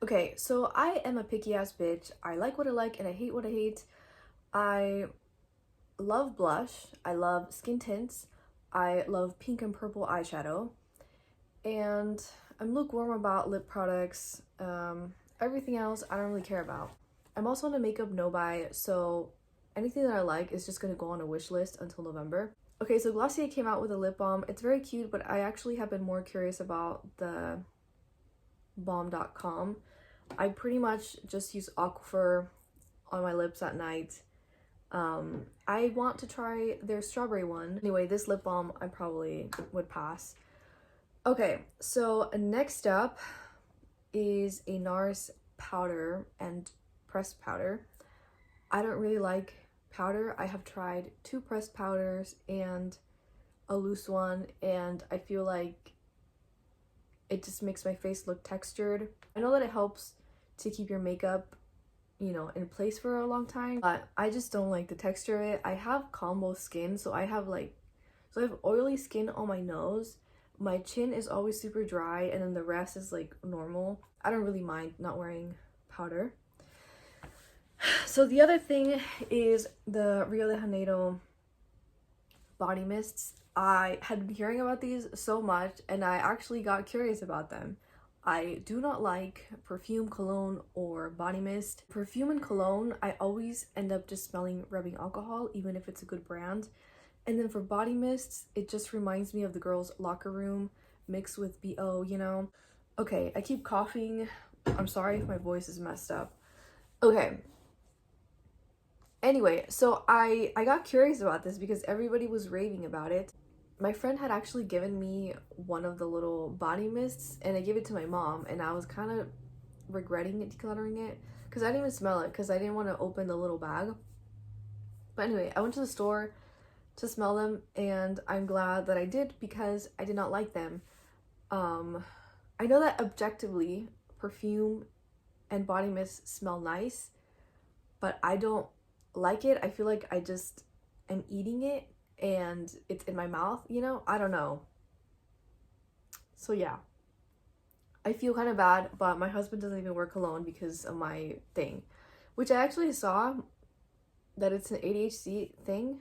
Okay, so I am a picky ass bitch. I like what I like and I hate what I hate. I love blush. I love skin tints. I love pink and purple eyeshadow. And I'm lukewarm about lip products. Everything else I don't really care about. I'm also on a makeup no buy, so anything that I like is just gonna go on a wish list until November. Okay, so Glossier came out with a lip balm. It's very cute, but I actually have been more curious about the balm.com. I pretty much just use Aquifer on my lips at night. I want to try their strawberry one. Anyway, this lip balm I probably would pass. Okay, so next up is a NARS powder and pressed powder. I don't really like powder. I have tried 2 pressed powders and a loose one, and I feel like it just makes my face look textured. I know that it helps to keep your makeup, in place for a long time, but I just don't like the texture of it. I have combo skin, so I have oily skin on my nose. My chin is always super dry, and then the rest is like normal. I don't really mind not wearing powder. So the other thing is the Rio de Janeiro body mists. I had been hearing about these so much, and I actually got curious about them. I do not like perfume, cologne, or body mist. Perfume and cologne, I always end up just smelling rubbing alcohol, even if it's a good brand. And then for body mists, it just reminds me of the girls' locker room mixed with BO. Okay, I keep coughing. I'm sorry if my voice is messed up. Okay. Anyway, so I got curious about this because everybody was raving about it. My friend had actually given me one of the little body mists, and I gave it to my mom, and I was kind of regretting it, decluttering it, because I didn't even smell it because I didn't want to open the little bag. But anyway, I went to the store to smell them, and I'm glad that I did because I did not like them. I know that objectively perfume and body mist smell nice, but I don't like it. I feel like I just am eating it and it's in my mouth, I don't know. So yeah, I feel kind of bad, but my husband doesn't even wear cologne because of my thing, which I actually saw that it's an ADHD thing,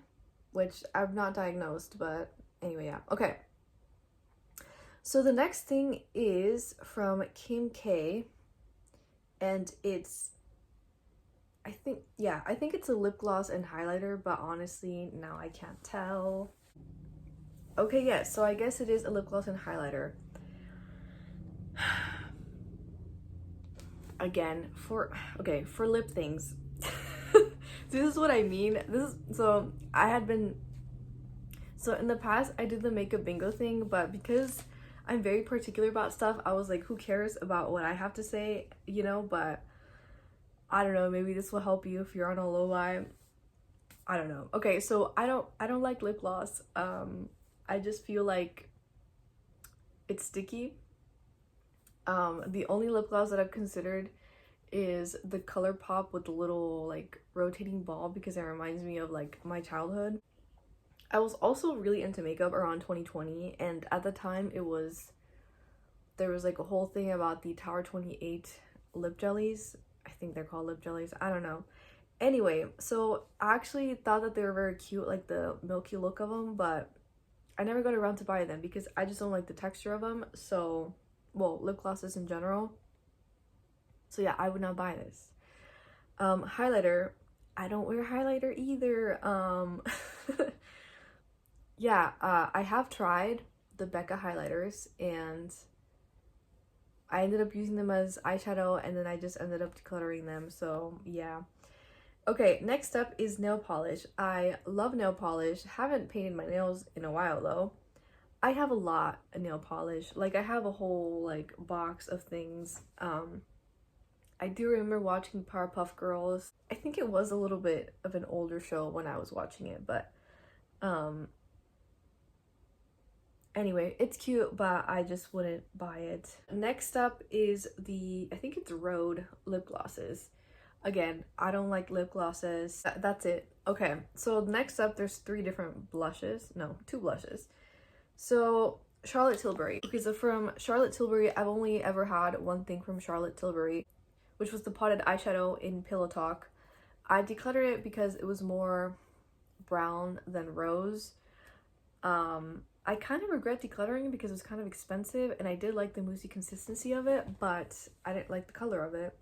which I've not diagnosed, but anyway, yeah. Okay, so the next thing is from Kim K, and I think it's a lip gloss and highlighter, but honestly, now I can't tell. Okay, yes, so I guess it is a lip gloss and highlighter. Again, for lip things. This is what I mean. So in the past I did the makeup bingo thing, but because I'm very particular about stuff, I was like, who cares about what I have to say, but I don't know, maybe this will help you if you're on a low buy. I don't know. Okay, so I don't like lip gloss. I just feel like it's sticky. The only lip gloss that I've considered is the ColourPop with the little like rotating ball because it reminds me of like my childhood. I was also really into makeup around 2020, and at the time there was like a whole thing about the Tower 28 lip jellies. I think they're called lip jellies. I don't know. Anyway, so I actually thought that they were very cute, like the milky look of them, but I never got around to buy them because I just don't like the texture of them. So, well, lip glosses in general. So yeah, I would not buy this. Highlighter, I don't wear highlighter either. Yeah, I have tried the Becca highlighters, and I ended up using them as eyeshadow, and then I just ended up decluttering them, so yeah. Okay, next up is nail polish. I love nail polish. Haven't painted my nails in a while though. I have a lot of nail polish. Like, I have a whole like box of things. I do remember watching Powerpuff Girls. I think it was a little bit of an older show when I was watching it, but anyway, it's cute, but I just wouldn't buy it. Next up is I think it's Rhode lip glosses. Again, I don't like lip glosses. That's it. Okay, so next up there's 3 different blushes. No, 2 blushes. So Charlotte Tilbury. Okay, so from Charlotte Tilbury, I've only ever had one thing from Charlotte Tilbury, which was the potted eyeshadow in Pillow Talk. I decluttered it because it was more brown than rose. I kind of regret decluttering because it was kind of expensive and I did like the moussey consistency of it, but I didn't like the color of it.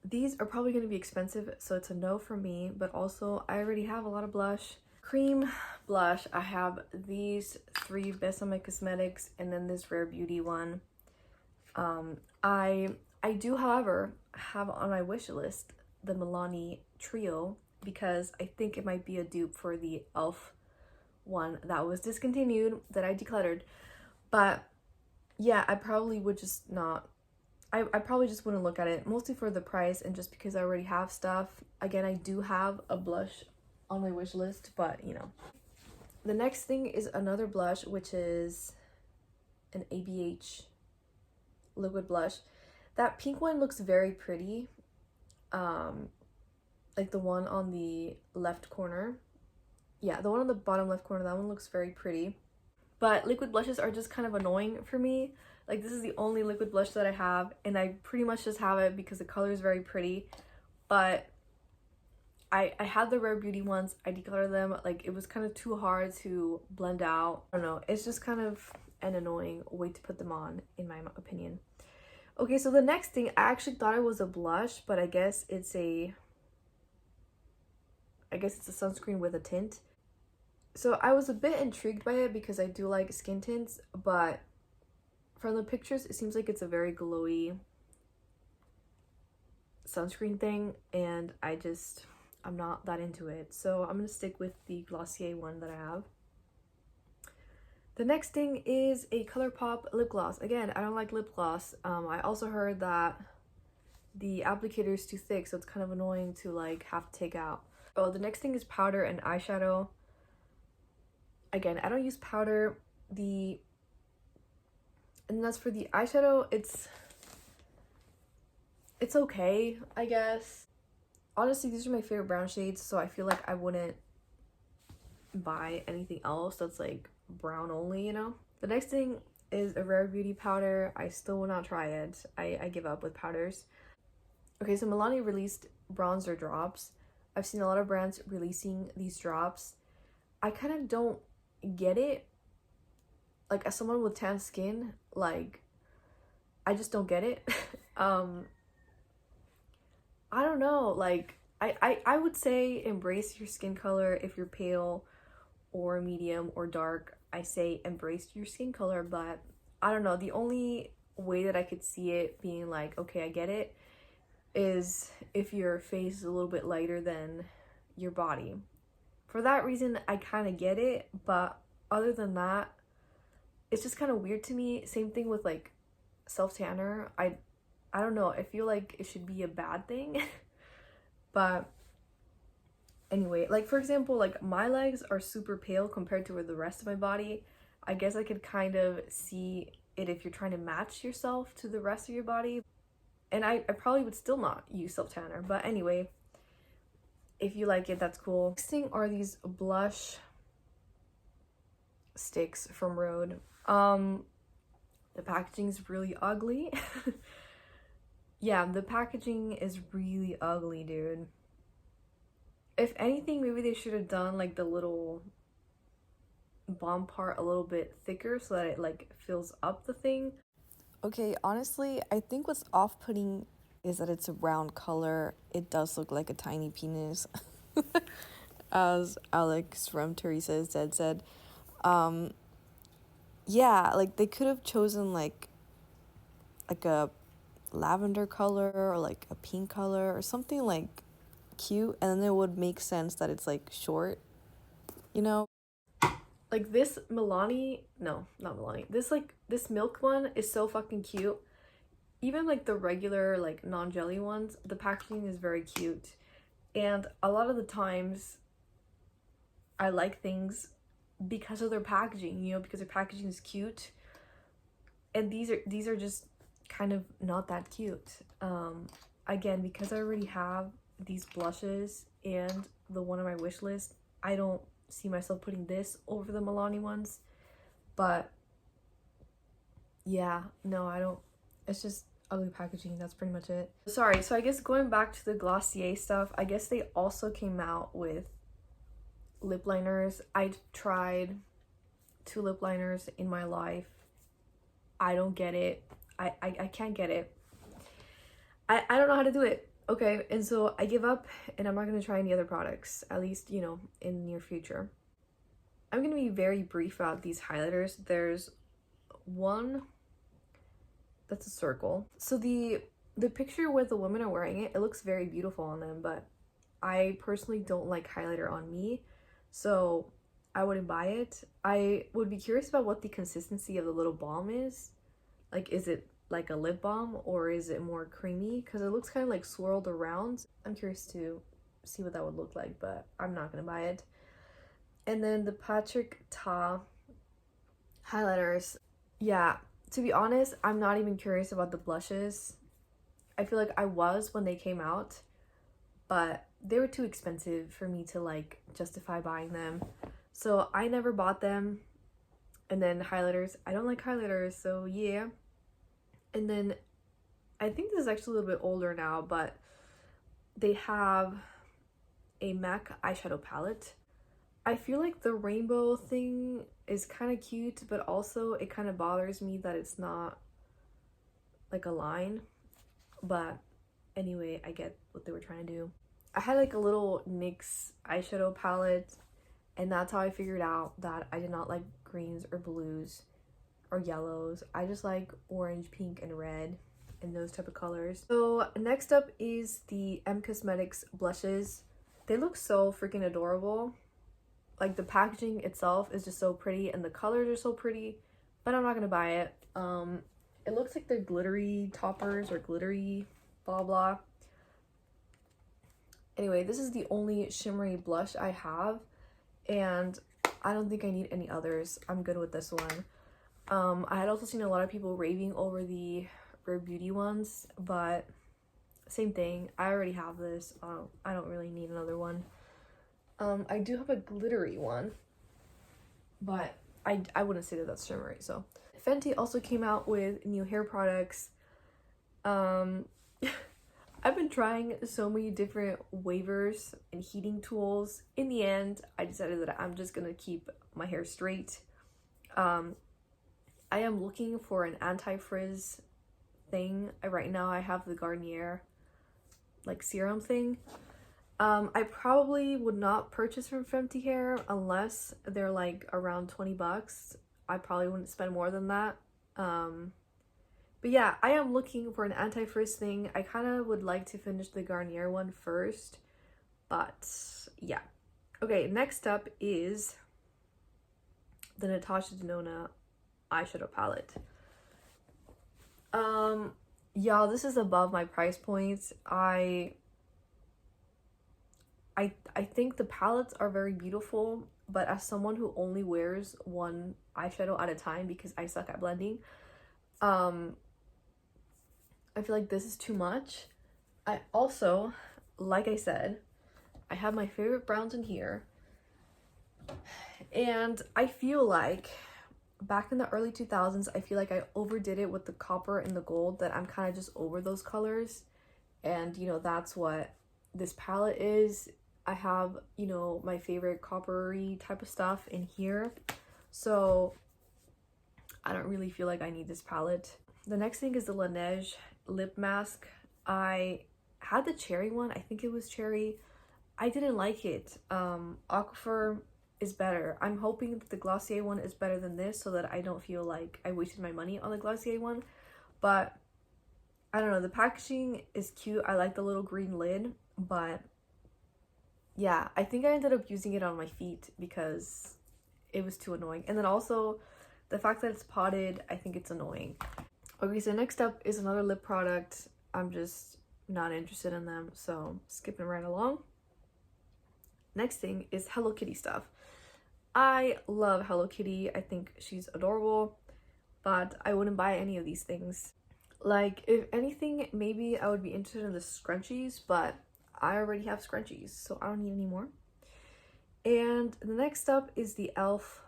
These are probably going to be expensive, so it's a no for me, but also I already have a lot of blush. Cream blush, I have these three Best on My Cosmetics and then this Rare Beauty one. I do, however, have on my wish list the Milani Trio because I think it might be a dupe for the e.l.f. one that was discontinued that I decluttered. But yeah, I probably would just not, I probably just wouldn't look at it, mostly for the price and just because I already have stuff. Again, I do have a blush on my wish list, but you know. The next thing is another blush, which is an ABH liquid blush. That pink one looks very pretty, like the one on the left corner. Yeah, the one on the bottom left corner, that one looks very pretty. But liquid blushes are just kind of annoying for me. Like, this is the only liquid blush that I have, and I pretty much just have it because the color is very pretty. But I had the Rare Beauty ones, I decluttered them. Like, it was kind of too hard to blend out. I don't know, it's just kind of an annoying way to put them on, in my opinion. Okay, so the next thing, I actually thought it was a blush, but I guess it's a sunscreen with a tint. So I was a bit intrigued by it because I do like skin tints, but from the pictures, it seems like it's a very glowy sunscreen thing, and I'm not that into it. So I'm gonna stick with the Glossier one that I have. The next thing is a ColourPop lip gloss. Again, I don't like lip gloss. I also heard that the applicator is too thick, so it's kind of annoying to like have to take out. Oh, the next thing is powder and eyeshadow. Again, I don't use powder. And that's for the eyeshadow. It's okay, I guess. Honestly, these are my favorite brown shades, so I feel like I wouldn't buy anything else that's like brown only, you know? The next thing is a Rare Beauty powder. I still will not try it. I give up with powders. Okay, so Milani released bronzer drops. I've seen a lot of brands releasing these drops. I kind of don't get it. Like, as someone with tan skin, like, I just don't get it. I don't know, like, I would say embrace your skin color. If you're pale or medium or dark, I say embrace your skin color, but I don't know, the only way that I could see it being like, okay, I get it, is if your face is a little bit lighter than your body. For that reason, I kind of get it, but other than that, it's just kind of weird to me. Same thing with like self-tanner. I don't know, I feel like it should be a bad thing. But anyway, like for example, like my legs are super pale compared to the rest of my body. I guess I could kind of see it if you're trying to match yourself to the rest of your body. And I probably would still not use self-tanner, but anyway, if you like it, that's cool. Next thing are these blush sticks from Rhode. The packaging is really ugly. Yeah, the packaging is really ugly, dude. If anything, maybe they should have done like the little bomb part a little bit thicker so that it like fills up the thing. Okay, honestly, I think what's off-putting is that it's a round color. It does look like a tiny penis. As Alex from Teresa said. Yeah, like they could have chosen like a lavender color or like a pink color or something like cute, and then it would make sense that it's like short, you know? Like this Milani, no, not Milani. This milk one is so fucking cute. Even like the regular like non-jelly ones, the packaging is very cute. And a lot of the times I like things because of their packaging, you know, because their packaging is cute. And these are just kind of not that cute. Again, because I already have these blushes and the one on my wish list, I don't see myself putting this over the Milani ones. But Yeah, no, I don't. It's just ugly packaging. That's pretty much it. Sorry, so I guess going back to the Glossier stuff, I guess they also came out with lip liners. I tried 2 lip liners in my life. I don't get it. I can't get it. I don't know how to do it. Okay, and so I give up and I'm not going to try any other products, at least, you know, in the near future. I'm going to be very brief about these highlighters. There's one that's a circle. So the picture where the women are wearing it, it looks very beautiful on them, but I personally don't like highlighter on me, so I wouldn't buy it. I would be curious about what the consistency of the little balm is. Like, is it like a lip balm or is it more creamy? Because it looks kind of like swirled around. I'm curious to see what that would look like, but I'm not gonna buy it. And then the Patrick Ta highlighters. Yeah, to be honest, I'm not even curious about the blushes. I feel like I was when they came out, but they were too expensive for me to like justify buying them. So I never bought them. And then highlighters, I don't like highlighters, so yeah. And then I think this is actually a little bit older now, but they have a MAC eyeshadow palette. I feel like the rainbow thing is kind of cute, but also it kind of bothers me that it's not like a line. But anyway, I get what they were trying to do. I had like a little NYX eyeshadow palette, and that's how I figured out that I did not like greens or blues or yellows. I just like orange, pink, and red and those type of colors. So next up is the M Cosmetics blushes. They look so freaking adorable. Like, the packaging itself is just so pretty and the colors are so pretty, but I'm not gonna buy it. It looks like they're glittery toppers or glittery blah blah. Anyway, this is the only shimmery blush I have, and I don't think I need any others. I'm good with this one. I had also seen a lot of people raving over the Rare Beauty ones, but same thing. I already have this. I don't really need another one. I do have a glittery one, but I wouldn't say that that's shimmery. So Fenty also came out with new hair products. I've been trying so many different wavers and heating tools. In the end, I decided that I'm just gonna keep my hair straight. I am looking for an anti-frizz thing. Right now I have the Garnier like serum thing. I probably would not purchase from Fenty Hair unless they're like around 20 bucks. I probably wouldn't spend more than that. But yeah, I am looking for an anti-frizz thing. I kind of would like to finish the Garnier one first, but yeah. Okay, next up is the Natasha Denona eyeshadow palette. Y'all, this is above my price points. I think the palettes are very beautiful, but as someone who only wears one eyeshadow at a time because I suck at blending, I feel like this is too much. I also, like I said, I have my favorite browns in here, and I feel like back in the early 2000s, I feel like I overdid it with the copper and the gold, that I'm kind of just over those colors, and you know, that's what this palette is. I have, you know, my favorite coppery type of stuff in here, so I don't really feel like I need this palette. The next thing is the Laneige lip mask. I had the cherry one. I think it was cherry. I didn't like it. Aquifer is better. I'm hoping that the Glossier one is better than this so that I don't feel like I wasted my money on the Glossier one. But I don't know, the packaging is cute. I like the little green lid, but yeah, I think I ended up using it on my feet because it was too annoying. And then also the fact that it's potted, I think it's annoying. Okay, so next up is another lip product. I'm just not interested in them, so skipping right along. Next thing is Hello Kitty stuff. I love Hello Kitty. I think she's adorable, but I wouldn't buy any of these things. Like, if anything, maybe I would be interested in the scrunchies, but I already have scrunchies, so I don't need any more. And the next up is the e.l.f.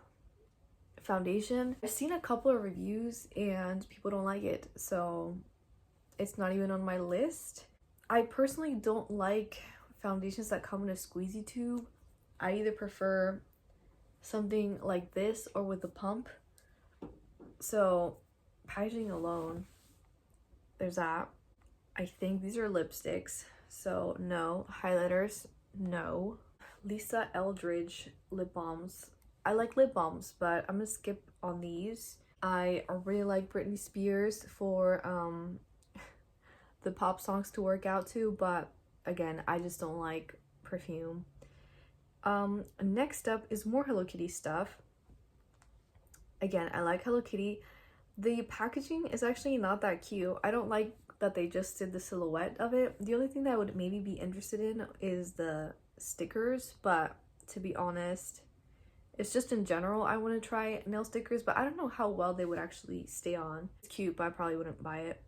foundation. I've seen a couple of reviews and people don't like it, so it's not even on my list. I personally don't like foundations that come in a squeezy tube. I either prefer something like this or with a pump. So packaging alone, there's that. I think these are lipsticks, so no. Highlighters, no. Lisa Eldridge lip balms. I like lip balms, but I'm gonna skip on these. I really like Britney Spears for the pop songs to work out to, but again, I just don't like perfume. Next up is more Hello Kitty stuff. Again, I like Hello Kitty. The packaging is actually not that cute. I don't like that they just did the silhouette of it. The only thing that I would maybe be interested in is the stickers, but to be honest, it's just in general I want to try nail stickers, but I don't know how well they would actually stay on. It's cute, but I probably wouldn't buy it.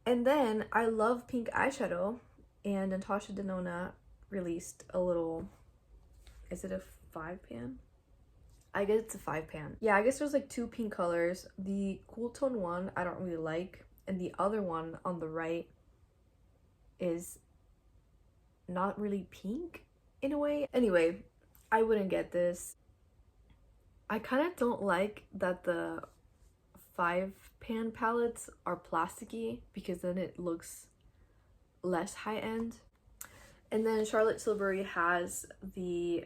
And then I love pink eyeshadow, and Natasha Denona released a little, is it a 5-pan? I guess it's a 5-pan. Yeah, I guess there's like 2 pink colors. The cool tone one I don't really like, and the other one on the right is not really pink in a way. Anyway, I wouldn't get this. I kind of don't like that the 5-pan palettes are plasticky because then it looks less high-end. And then Charlotte Tilbury has the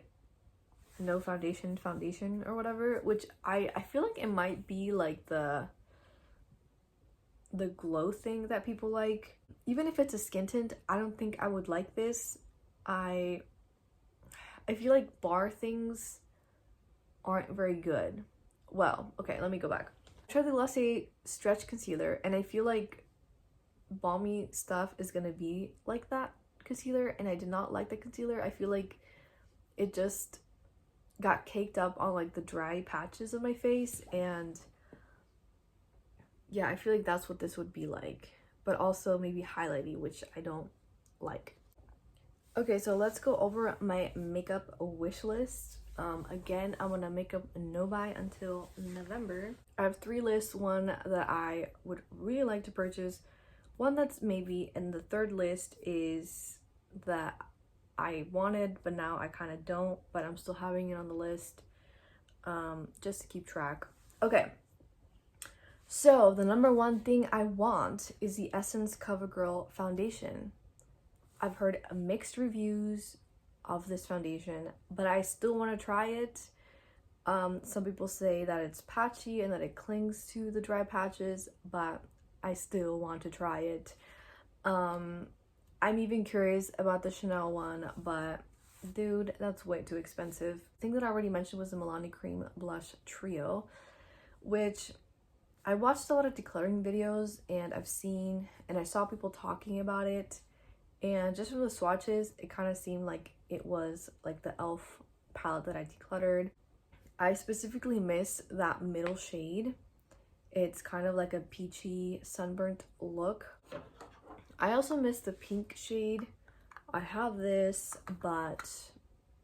no foundation or whatever, which I feel like it might be like the glow thing that people like. Even if it's a skin tint, I don't think I would like this. I feel like bar things aren't very good. Well, okay, let me go back. I tried the Glossier Stretch Concealer, and I feel like balmy stuff is gonna be like that concealer, and I did not like the concealer. I feel like it just got caked up on like the dry patches of my face, and yeah, I feel like that's what this would be like, but also maybe highlighty, which I don't like. Okay, so let's go over my makeup wish list. Again, I'm gonna makeup no buy until November. I have 3 lists, one that I would really like to purchase, one that's maybe, and the third list is that I wanted but now I kind of don't, but I'm still having it on the list just to keep track. Okay, so the number one thing I want is the Essence CoverGirl foundation. I've heard mixed reviews of this foundation, but I still want to try it. Some people say that it's patchy and that it clings to the dry patches, but I still want to try it. I'm even curious about the Chanel one, but dude, that's way too expensive. The thing that I already mentioned was the Milani Cream Blush Trio, which I watched a lot of decluttering videos, and I saw people talking about it, and just from the swatches, it kind of seemed like it was like the e.l.f. palette that I decluttered. I specifically miss that middle shade. It's kind of like a peachy sunburnt look. I also miss the pink shade. I have this, but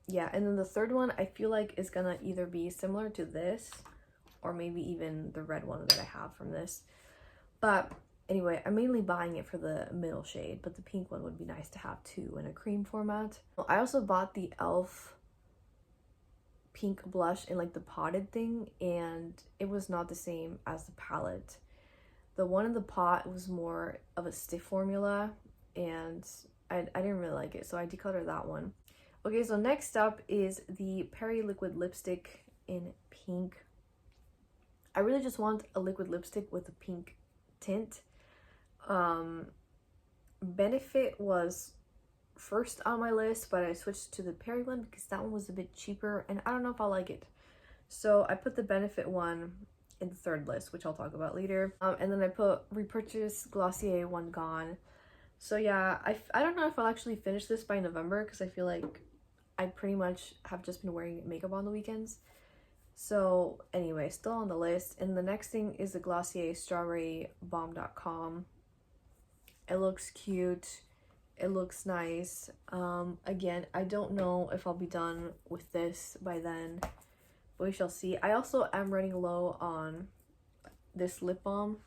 yeah. And then the third one I feel like is gonna either be similar to this or maybe even the red one that I have from this. But anyway, I'm mainly buying it for the middle shade, but the pink one would be nice to have too in a cream format. I also bought the e.l.f. pink blush in like the potted thing, and it was not the same as the palette. The one in the pot was more of a stiff formula, and I didn't really like it, so I decluttered that one. Okay, so next up is the Perry liquid lipstick in pink. I really just want a liquid lipstick with a pink tint. Benefit was first on my list, but I switched to the Perry one because that one was a bit cheaper, and I don't know if I like it. So I put the Benefit one in the third list, which I'll talk about later. And then I put repurchase Glossier One Gone. So yeah, I don't know if I'll actually finish this by November, because I feel like I pretty much have just been wearing makeup on the weekends. So anyway, still on the list. And the next thing is the Glossier Strawberry Bomb.com. It looks cute. It looks nice. Again, I don't know if I'll be done with this by then, but we shall see. I also am running low on this lip balm,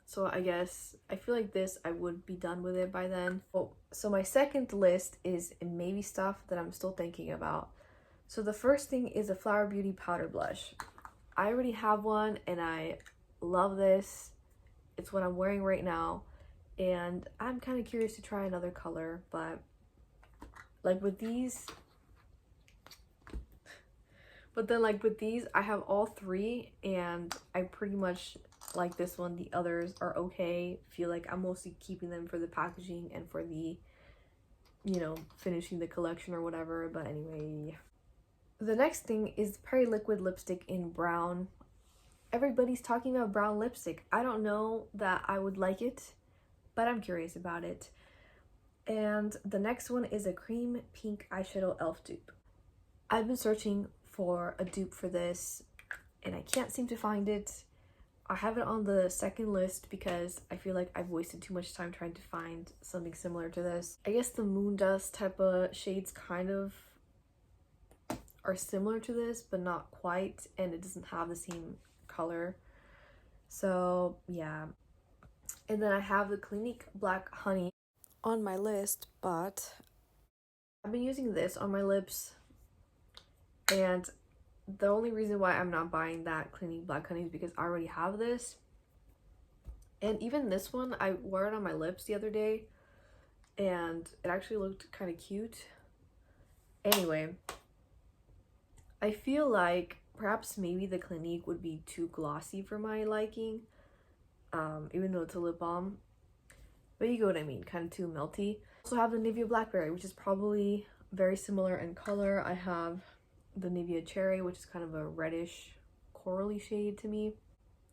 so I guess I feel like this I would be done with it by then. Oh, so my second list is maybe stuff that I'm still thinking about. So the first thing is a Flower Beauty powder blush. I already have one and I love this. It's what I'm wearing right now, and I'm kind of curious to try another color, but like with these, I have all three and I pretty much like this one. The others are okay. Feel like I'm mostly keeping them for the packaging and for the, you know, finishing the collection or whatever. But anyway, the next thing is Perry Liquid lipstick in brown. Everybody's talking about brown lipstick. I don't know that I would like it, but I'm curious about it. And the next one is a cream pink eyeshadow elf dupe. I've been searching for a dupe for this and I can't seem to find it. I have it on the second list because I feel like I've wasted too much time trying to find something similar to this. I guess the moon dust type of shades kind of are similar to this, but not quite, and it doesn't have the same color. So yeah. And then I have the Clinique Black Honey on my list, but I've been using this on my lips, and the only reason why I'm not buying that Clinique Black Honey is because I already have this. And even this one, I wore it on my lips the other day and it actually looked kind of cute. Anyway, I feel like perhaps maybe the Clinique would be too glossy for my liking, even though it's a lip balm. But you get what I mean, kind of too melty. I also have the Nivea Blackberry, which is probably very similar in color. I have the Nivea Cherry, which is kind of a reddish corally shade to me.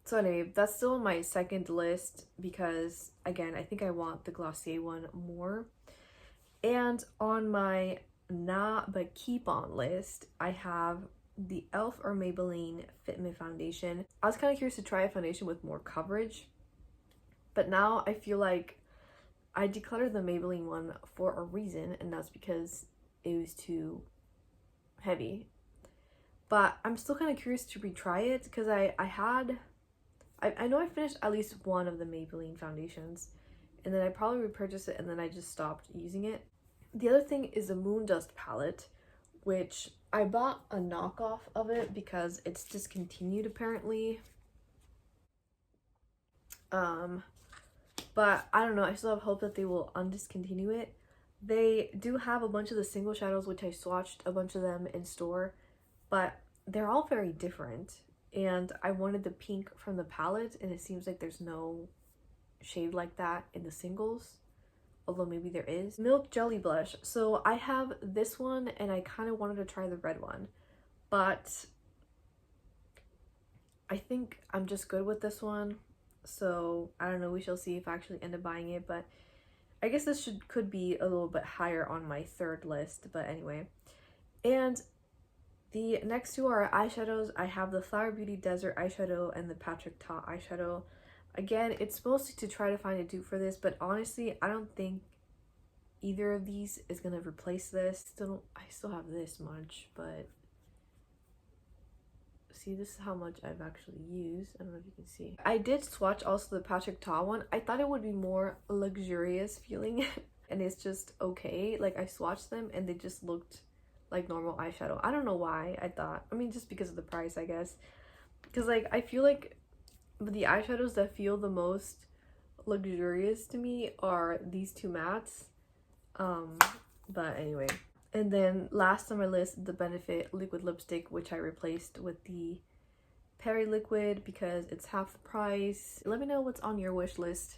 So anyway, that's still on my second list because, again, I think I want the Glossier one more. And on my not but keep on list, I have the e.l.f. or Maybelline Fit Me Foundation. I was kind of curious to try a foundation with more coverage, but now I feel like I decluttered the Maybelline one for a reason, and that's because it was too heavy. But I'm still kind of curious to retry it because I know I finished at least one of the Maybelline foundations, and then I probably repurchased it and then I just stopped using it. The other thing is the Moon Dust palette, which I bought a knockoff of it because it's discontinued apparently. But I don't know, I still have hope that they will undiscontinue it. They do have a bunch of the single shadows, which I swatched a bunch of them in store, but they're all very different. And I wanted the pink from the palette, and it seems like there's no shade like that in the singles, although maybe there is. Milk Jelly Blush. So I have this one, and I kind of wanted to try the red one, but I think I'm just good with this one. So I don't know, we shall see if I actually end up buying it, but I guess this could be a little bit higher on my third list, but anyway. And the next two are eyeshadows. I have the Flower Beauty Desert eyeshadow and the Patrick Ta eyeshadow. Again, it's mostly to try to find a dupe for this, but honestly, I don't think either of these is gonna replace this. I still have this much, but see, this is how much I've actually used. I don't know if you can see. I did swatch also the Patrick Ta one. I thought it would be more luxurious feeling and it's just okay. Like, I swatched them and they just looked like normal eyeshadow. I don't know why I thought. I mean, just because of the price, I guess. Because, like, I feel like the eyeshadows that feel the most luxurious to me are these two mattes. But anyway. And then last on my list, the Benefit liquid lipstick, which I replaced with the Perry liquid because it's half the price. Let me know what's on your wish list.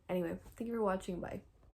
Anyway, thank you for watching. Bye.